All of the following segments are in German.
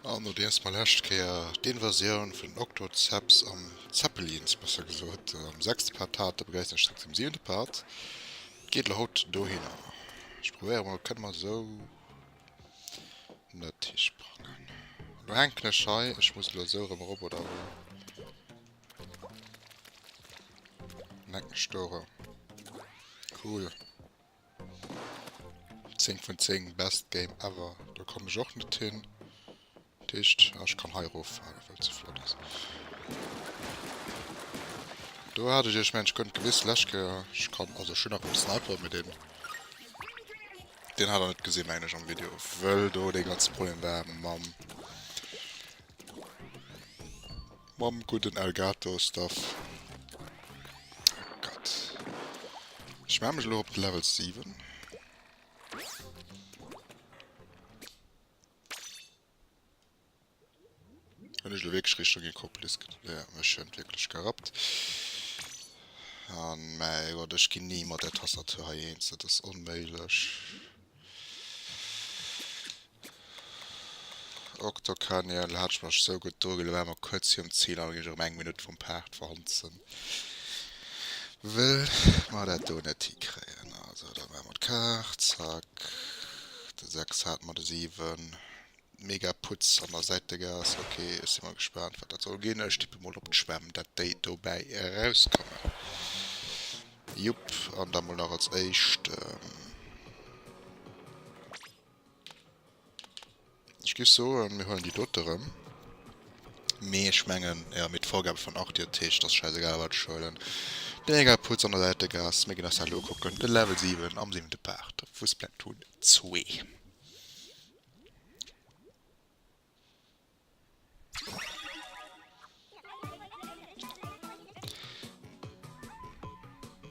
Nur erstmal herrscht den Version von Octozaps am Zeppelins besser gesagt. Am sechsten Part hat der begeistert statt im siebten Part. Geht laut do hin. Ich probiere mal, kann man so nicht Tisch bringen. Du hängt eine Schei, ich muss nur so im Roboter. Neckenstörer. Cool. 10 von 10 Best Game ever. Da komme ich auch nicht hin. Tisch, ich kann hier rauffahren, weil es zu flott ist. Du hatte ich Mensch könnt gewiss Leschke, ich kann also schön nach dem Sniper mit den. Den hat er nicht gesehen, meine ich am Video. Weil du den ganzen Problem werden, Mom, guten Elgato-Stuff. Oh Gott. Ich mache mich nur auf Level 7. Wenn ich wirklich Richtung gekoppelt ist, ja, mich schön wirklich gehabt. Oh mein Gott, ich gehe niemand der Tastatur hin, das ist unmöglich. Octokanal hat ich mich so gut durchgelegt, wenn wir kurz hier im Ziel haben, ich um 1 Minute vom Part vorhanden sind. Will man das hier nicht kriegen. Also, da werden wir die Karte, zack. Der 6 hat man der 7. Mega Putz an der Seite Gas. Okay, ist immer gespannt, was das soll gehen. Ich tippe mal auf die Schwämme, dass die dabei rauskommen. Jupp, und dann mal noch als echt. Ich gehe so, wir holen die Dottere. Mehr schmengen, ja, mit Vorgabe von 8 Uhr Tisch, das ist scheißegal, was schulden. Mega Putz an der Seite Gas, mir gehen das Hallo gucken. Der Level 7 am 7. Part. Fußplatoon 2.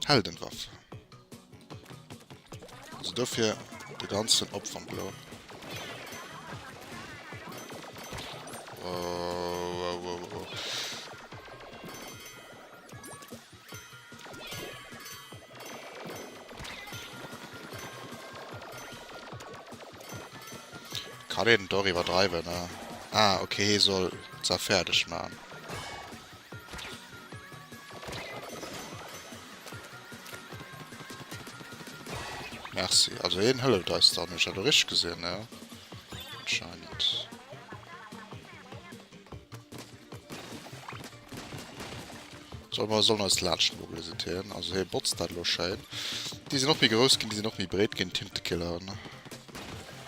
Heldenwaffe. Also dafür die ganzen Opfern blau. Oh. Kann den Dory übertreiben, ne? Ah, okay, soll es fertig machen. Merci. Also jeden Hölle da ist da nicht. Hat er richtig gesehen, ne? Anscheinend. Soll als Latschen mobilisieren. Also hier Bots da los scheint. Die sind noch wie groß gehen, die sind noch wie breit gehen, Tintekiller, ne?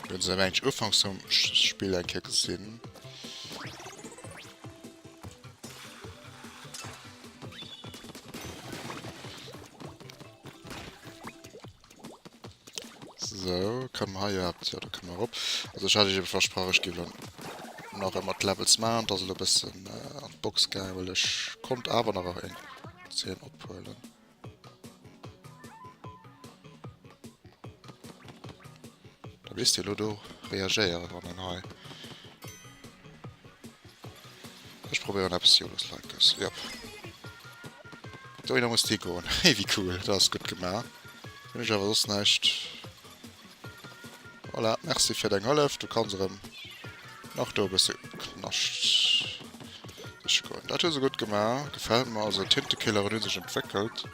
Wenn sie eigentlich anfangs zum Spiel ein Kerl gesehen. So, kann man hier habt, ja, da kann man rauf. Also ich hatte ich versprochen, ich gebe dann noch einmal die Levels machen, dass ich ein bisschen an die Box gehen, weil ich kommt aber noch ein 10 abholen. Da wisst ihr, Ludo, reagieren an den Hai. Ich probiere ein bisschen das Likes, ja. Da muss die gehen. Hey, wie cool, das ist gut gemacht. Wenn ich aber sonst nicht. Voilà, merci für dein Hilfe, du kannst noch da ein bisschen knascht. Das ist gut. Das ist so gut gemacht, gefällt mir. Also Tintekiller hat sich entwickelt.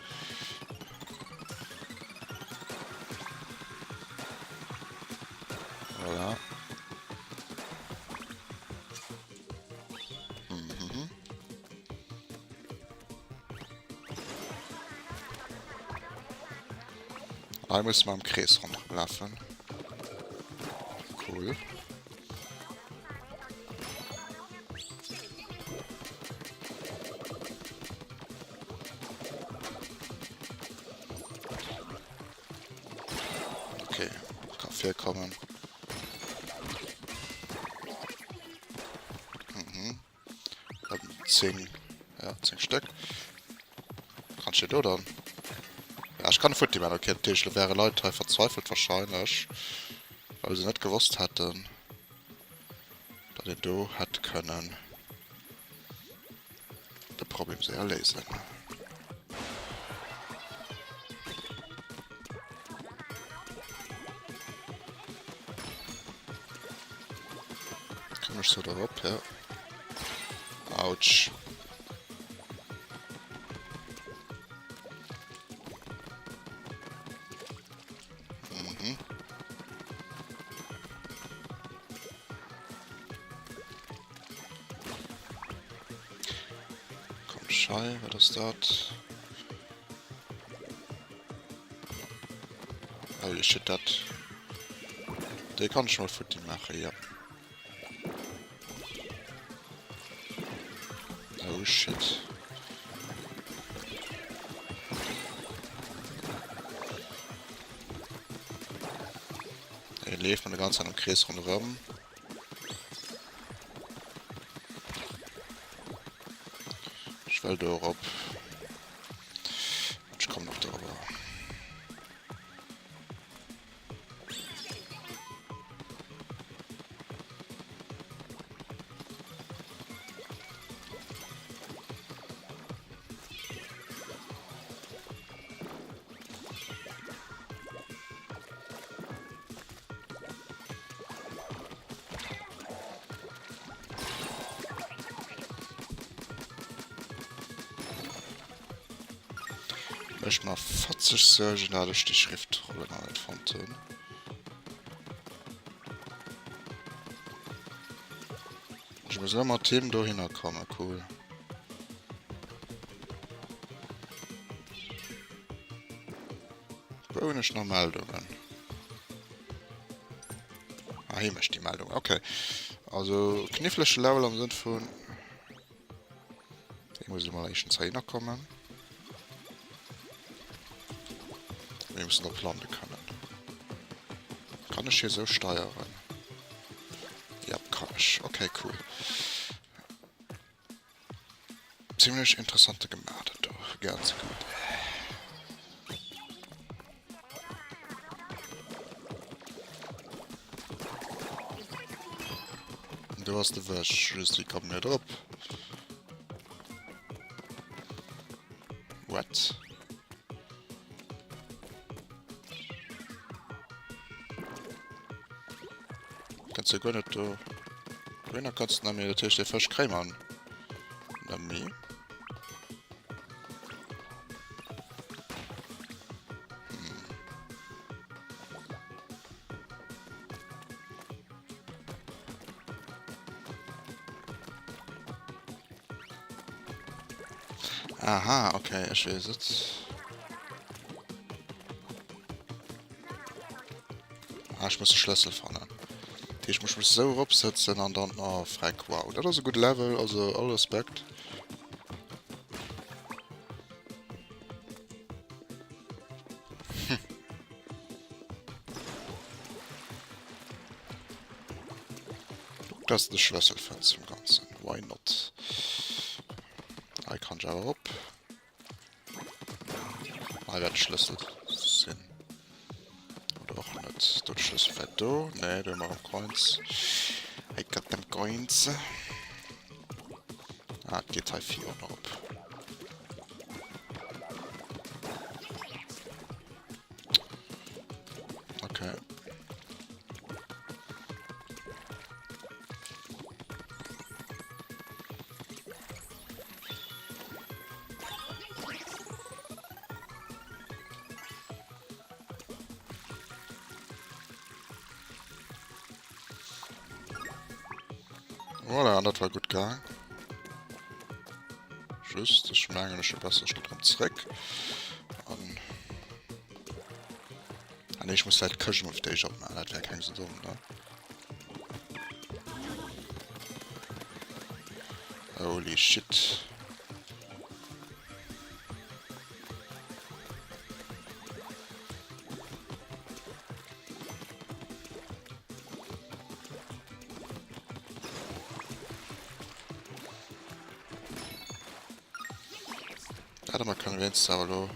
Voilà. Da müssen wir im Kreis runterlaufen. Cool. Okay, Kaffee kommen. Mhm. 10, ja, 10 Stück. Kannst du da dann? Ja, ich kann Foto machen, okay, natürlich wäre Leute verzweifelt wahrscheinlich, weil sie nicht gewusst hätten, dass den do hat können. Das Problem sehr lesen. Ziemlich so darauf, ja. Autsch. Mhm. Komm, Schei, wer das dort? Holy shit, dat. Der kann schon mal Footy machen, ja. Oh shit. Er lebt mit der ganzen Zeit im Kreis rundherum. Ich will da ab. Ich komme noch darüber. Ich mal 40 Surgeon hatte ich die Schriftrolle noch nicht von tun. Ich muss immer Themen da hinkommen, cool. Wo bin ich noch Meldungen? Ah, hier ist die Meldung, okay. Also, knifflige Level am Sinn von. Ich muss mal echt Zeit kommen. Wir müssen noch landen können. Kann ich hier so steuern? Ja, kann ich. Okay, cool. Ziemlich interessante Gemälde, doch. Ganz gut. Du hast die Wäsche, die kommt nicht ab. What? Kannst du gar nicht da. Wenn kannst du mir natürlich den Fisch kreimen. Dann mir. Aha, okay, ich weiß es. Ah, ich muss den Schlüssel fahren. Ich muss mich so absetzen und dann frei. Wow, das ist ein gutes Level, also all Respekt. Das ist der Schlüssel für zum Ganzen. Why not? Ich kann ja ab. Ich werde Schlüssel sind. Oder auch nicht. Der Schlüssel fährt da. Ne, du machst Coins. Ich got them Coins. Ah, geht Teil 4 noch ab. Okay. Voilà, das war gut gegangen. Just, ich merke, ich besser dran zurück. Und nee, ich muss halt Cushion auf den Job machen, das wäre kein so dumm, ne? Holy shit. Warte mal, können wir jetzt aber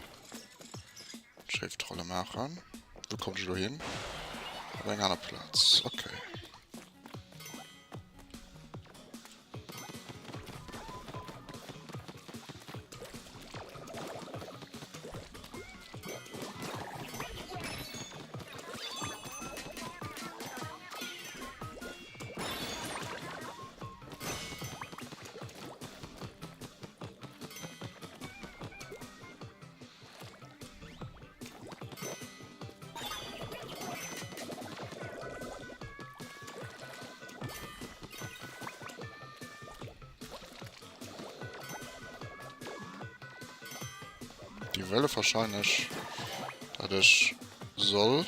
Schriftrolle machen. Wo kommst du hin? Aber ein anderer Platz. Okay. Die Welle wahrscheinlich dadurch soll.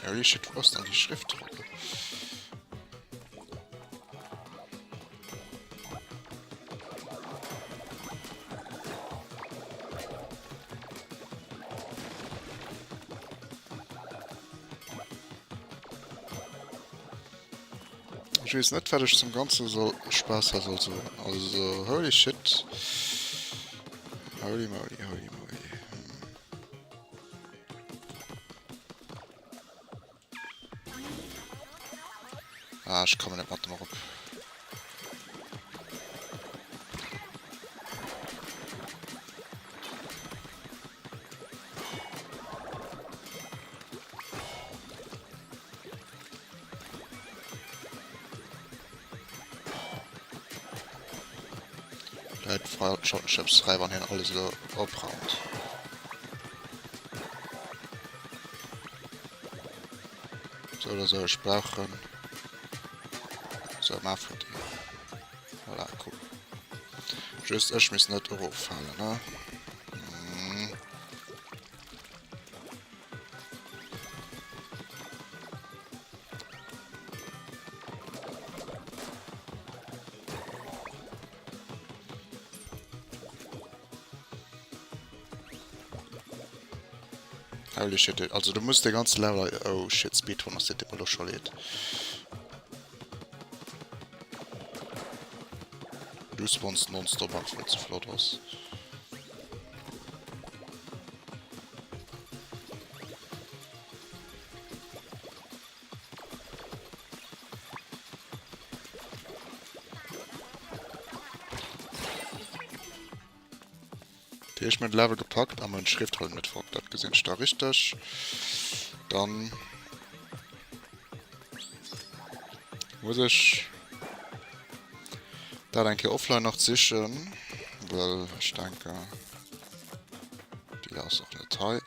Holy shit, wo ist denn die Schriftrolle? Ich weiß nicht, fertig zum Ganzen so Spaß hat also. Also, holy shit. Holy moly, holy moly. Ah, ich komme nicht mit dem Ruck. Schottenchips 3 waren hier alles so abbraucht. So oder so, ich brauche so mal für die. Voilà, cool. Just, ich muss nicht auffallen, ne? Holy shit, also du musst den ganzen Level... Oh shit, Speedrun, das sieht immer doch schon leid. Du spawnst nonstop ab, weil es zu flott ist. Die ich mit Level gepackt, aber mein Schrift halt mit folgt. Das gesehen ist da richtig. Dann muss ich da denke offline noch sichern, weil ich denke, die ist auch nicht teil.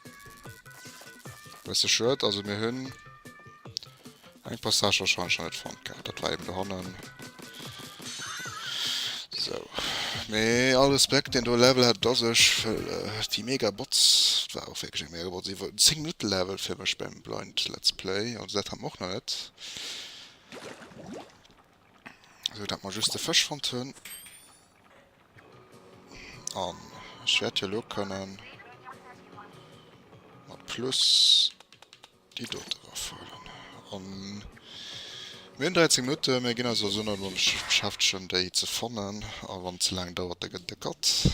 Weißt du, Shirt, also mir hin ein Passage wahrscheinlich schon nicht von. Das war eben der Honnen. So. Nee, all Respekt, den du Level hat, das ist für die Megabots. Das war auch wirklich ein Megabot. Sie wollten 10 Minuten Level für mich beim Blind Let's Play. Und das haben wir auch noch nicht. So, da hat man just den Fisch von tun. Und ich werde hier auch können. Plus die dort erfüllen. Und in 13 Minuten, wir gehen also so, und schafft schon die zu finden, aber wenn zu lange dauert, dann geht der Gott.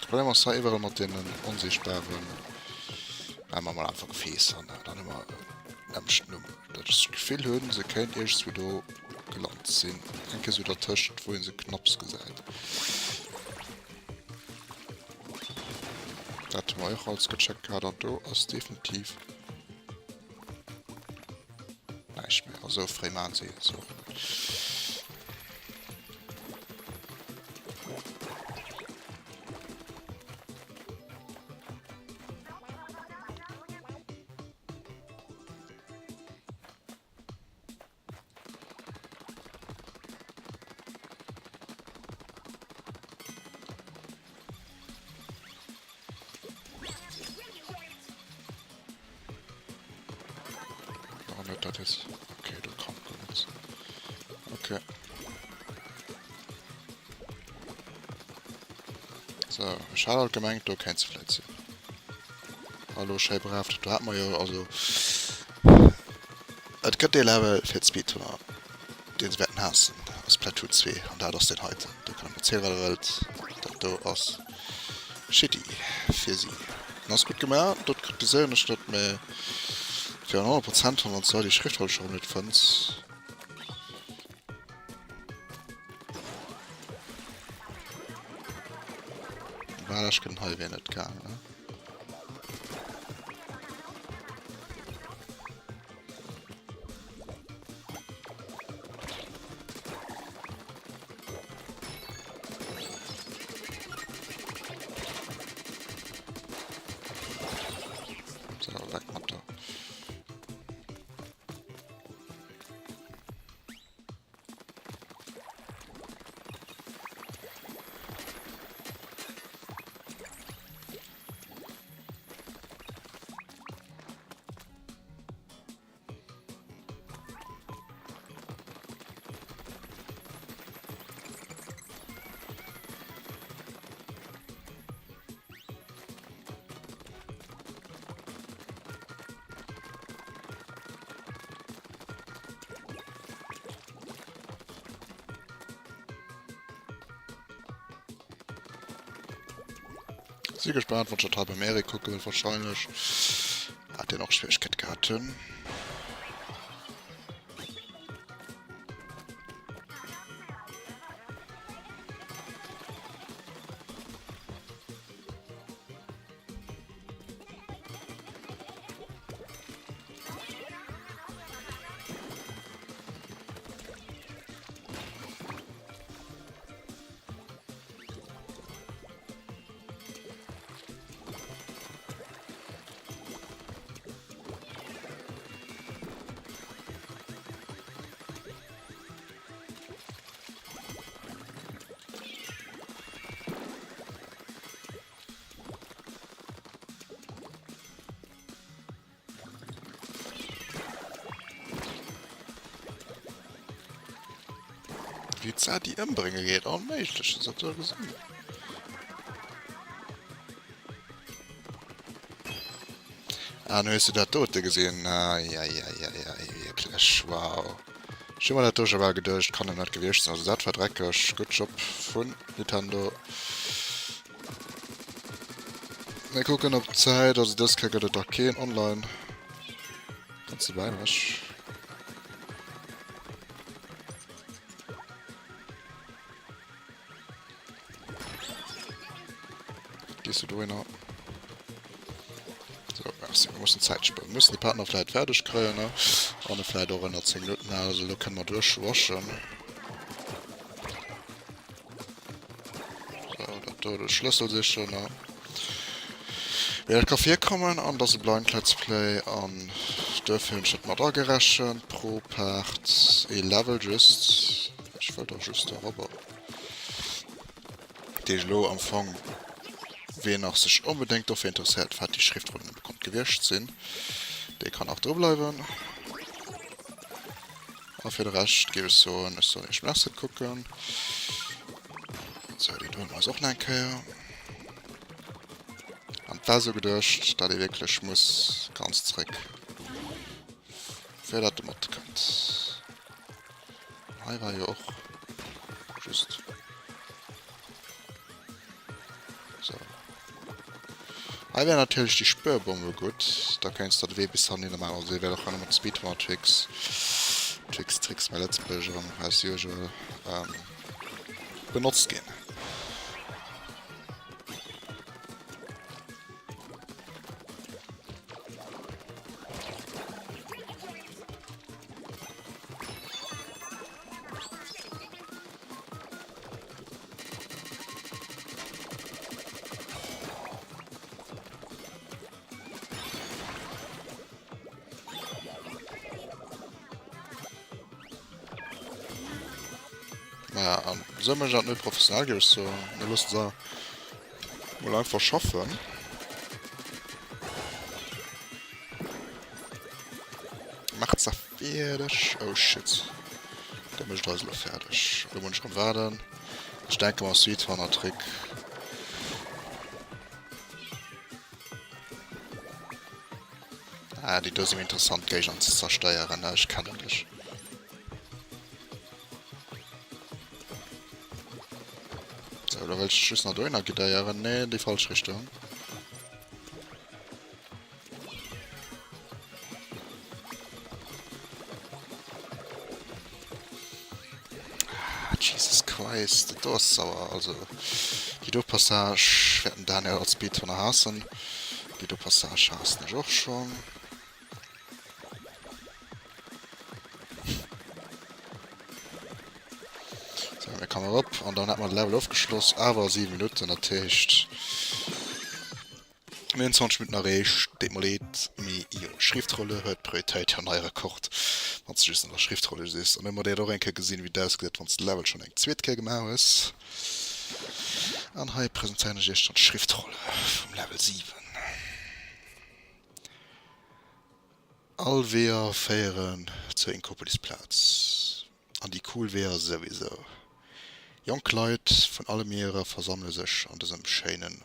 Problem ist immer mit den unsichtbaren, einmal mal einfach gefäßen, dann immer das Gefühl hören, sie können erst wieder gelandet sind. Denke so der Tisch, wohin sie Knops gesagt. Das hat man auch als gecheckt hat, und du hast definitiv nicht mehr. Also frei machen sie jetzt so. Das ist okay, du kommst jetzt. Okay. So, ich habe halt gemeint, du kennst vielleicht sie. Hallo, Scheibenhaft, da hat man ja, also. Es gibt die Level für Speedrunner, den sie werden hassen, aus Platoon 2, und da ist den heute. Da kann man erzählen, weil Welt, dass du aus shitty für sie. Und das ist gut gemacht, dort kriegt die Söhne statt mehr für 100% von uns soll die Schrift halt schon mit 5. War das kann halb nicht gegangen, ne? So, weg mit da. Sie gespannt, was total beim Erik gucken will, wahrscheinlich. Hat der noch Schwierigkeit gehabt. Wie Zeit die umbringen geht, unmöglich, das habt ihr gesehen. Ah, nu hast du da Tote gesehen. Ah, ja, wirklich, wow. Schon mal der Tosche war gedurcht, kann er nicht gewesen sein. Also das war dreckig, gut Job von Nintendo. Wir gucken ob Zeit, also das kriegt er doch kein online. Kannst du bei was? Gehst du durch noch? So, merci, wir müssen Zeit sparen. Wir müssen die Partner vielleicht fertig kriegen, ne? Und vielleicht auch in 10 Minuten, also da können wir durchwaschen. So, der Schlüssel sich schon, ne? Wir Kaffee kommen an das Blind Let's Play an dürfen schon mal da gerechnet pro Part Level just. Ich wollte auch just darüber. Die Lo am Anfang, wen auch sich unbedingt dafür interessiert, hat die Schriftrunde bekommt gewischt sind. Der kann auch da bleiben. Auf den Rest gebe ich so nicht mehr gucken. So, die tun wir auch ein Kehr. Und da so gedurcht, da die wirklich muss ganz zurück. Wer das damit kommt. Hier war ja auch just. So. Hier wäre natürlich die Spürbombe gut. Da kannst du das weh bis dann in der Meinung. Also, wäre doch auch noch mit Speedrun-Tricks. Tricks, mein letztes Bildschirm, as usual, benutzt gehen. Ja, so man das nicht professionell ist, so eine Lust so wohl einfach schaffen. Macht's da fertig. Oh shit. Der muss da so fertig. Du musst schon warten. Ich denke mal, Sweet war ein Trick. Ah, die sind interessant, Gegner zu zersteuern. Ich kann das nicht. Oder welche Schuss nach Döner geht der ja? Nee, die falsche Richtung. heißt das sauer also die Passage werden dann als Beat von der Hasen die Passage hast nicht auch schon so, wir kommen ab und dann hat man Level aufgeschlossen aber 7 Minuten natürlich 20 Minuten erreicht demoliert Schriftrolle hört Priorität an eurer kocht der Schriftrolle ist und immer der Renke gesehen wie das geht uns Level schon eng Zwitke gemacht ist an Hai präsentieren schon Schriftrolle vom Level 7 all wer feieren zur Inkopolisplatz an die cool wäre sowieso Jungkleid von alle Meere versammeln sich an diesem schönen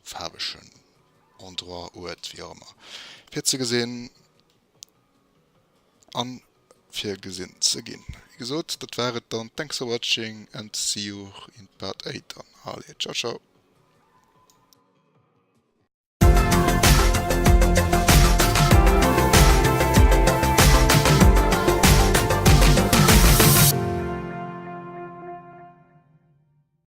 farbischen Endroit wie auch immer. Für gesehen an für gesehen zu gehen. Wie gesagt, das wäre dann. Thanks for watching and see you in part 8 dann. Alle, ciao, ciao.